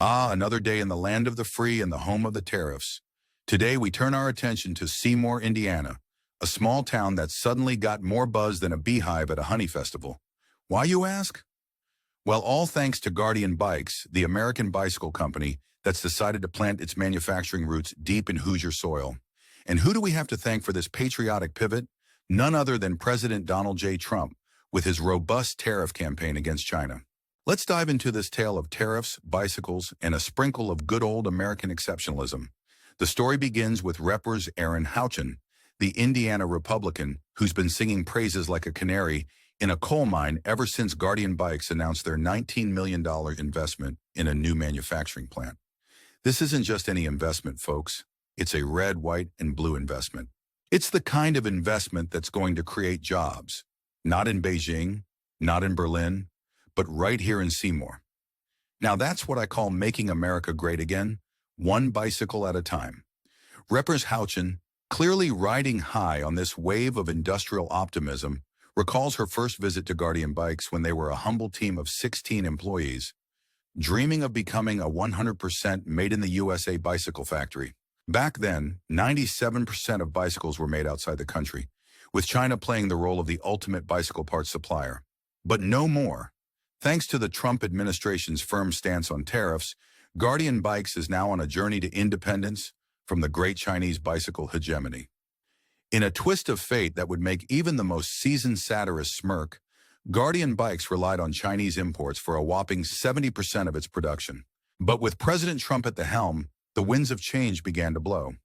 Ah, another day in the land of the free and the home of the tariffs. Today we turn our attention to Seymour, Indiana, a small town that suddenly got more buzz than a beehive at a honey festival. Why, you ask? Well, all thanks to Guardian Bikes, the American bicycle company that's decided to plant its manufacturing roots deep in Hoosier soil. And who do we have to thank for this patriotic pivot? None other than President Donald J. Trump, with his robust tariff campaign against China. Let's dive into this tale of tariffs, bicycles, and a sprinkle of good old American exceptionalism. The story begins with Reppers Erin Houchin, the Indiana Republican who's been singing praises like a canary in a coal mine ever since Guardian Bikes announced their $19 million investment in a new manufacturing plant. This isn't just any investment, folks. It's a red, white, and blue investment. It's the kind of investment that's going to create jobs, not in Beijing, not in Berlin, but right here in Seymour. Now that's what I call making America great again, one bicycle at a time. Reppers Houchin, clearly riding high on this wave of industrial optimism, recalls her first visit to Guardian Bikes when they were a humble team of 16 employees, dreaming of becoming a 100% made-in-the-USA bicycle factory. Back then, 97% of bicycles were made outside the country, with China playing the role of the ultimate bicycle parts supplier. But no more. Thanks to the Trump administration's firm stance on tariffs, Guardian Bikes is now on a journey to independence from the great Chinese bicycle hegemony. In a twist of fate that would make even the most seasoned satirist smirk, Guardian Bikes relied on Chinese imports for a whopping 70% of its production. But with President Trump at the helm, the winds of change began to blow.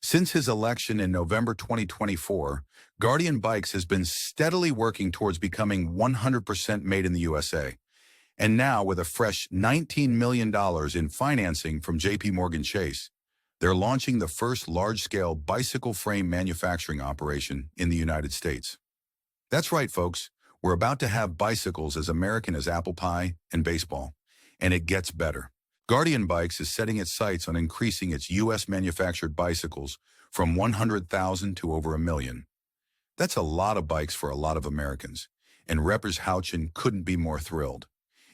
Since his election in November 2024, Guardian Bikes has been steadily working towards becoming 100% made in the USA. And now, with a fresh $19 million in financing from JP Chase, they're launching the first large-scale bicycle frame manufacturing operation in the United States. That's right, folks. We're about to have bicycles as American as apple pie and baseball. And it gets better. Guardian Bikes is setting its sights on increasing its U.S.-manufactured bicycles from 100,000 to over 1 million. That's a lot of bikes for a lot of Americans, and Reppers Houchin couldn't be more thrilled.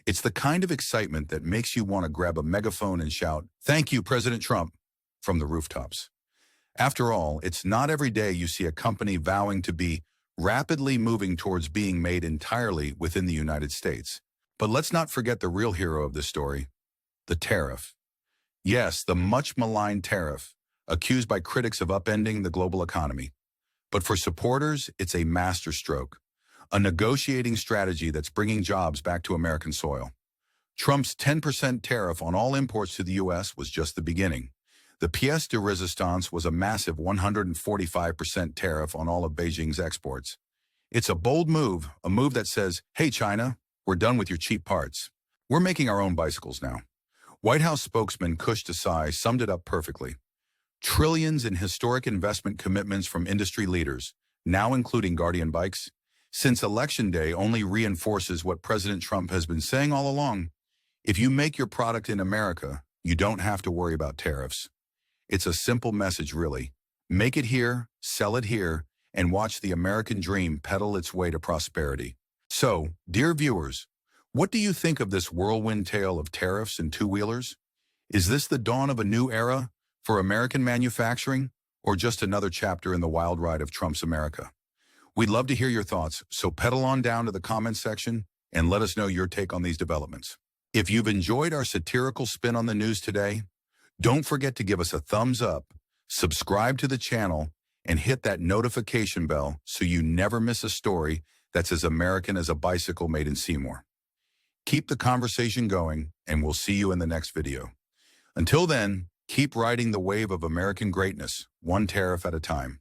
It's the kind of excitement that makes you want to grab a megaphone and shout, "Thank you, President Trump," from the rooftops. After all, it's not every day you see a company vowing to be rapidly moving towards being made entirely within the United States. But let's not forget the real hero of this story, the tariff. Yes, the much-maligned tariff, accused by critics of upending the global economy. But for supporters, it's a masterstroke, a negotiating strategy that's bringing jobs back to American soil. Trump's 10% tariff on all imports to the U.S. was just the beginning. The pièce de résistance was a massive 145% tariff on all of Beijing's exports. It's a bold move, a move that says, "Hey, China, we're done with your cheap parts. We're making our own bicycles now." White House spokesman Kush Desai summed it up perfectly. Trillions in historic investment commitments from industry leaders, now including Guardian Bikes, since Election Day only reinforces what President Trump has been saying all along. If you make your product in America, you don't have to worry about tariffs. It's a simple message, really. Make it here, sell it here, and watch the American dream pedal its way to prosperity. So, dear viewers, what do you think of this whirlwind tale of tariffs and two-wheelers? Is this the dawn of a new era for American manufacturing, or just another chapter in the wild ride of Trump's America? We'd love to hear your thoughts, so pedal on down to the comments section and let us know your take on these developments. If you've enjoyed our satirical spin on the news today, don't forget to give us a thumbs up, subscribe to the channel, and hit that notification bell so you never miss a story that's as American as a bicycle made in Seymour. Keep the conversation going, and we'll see you in the next video. Until then, keep riding the wave of American greatness, one tariff at a time.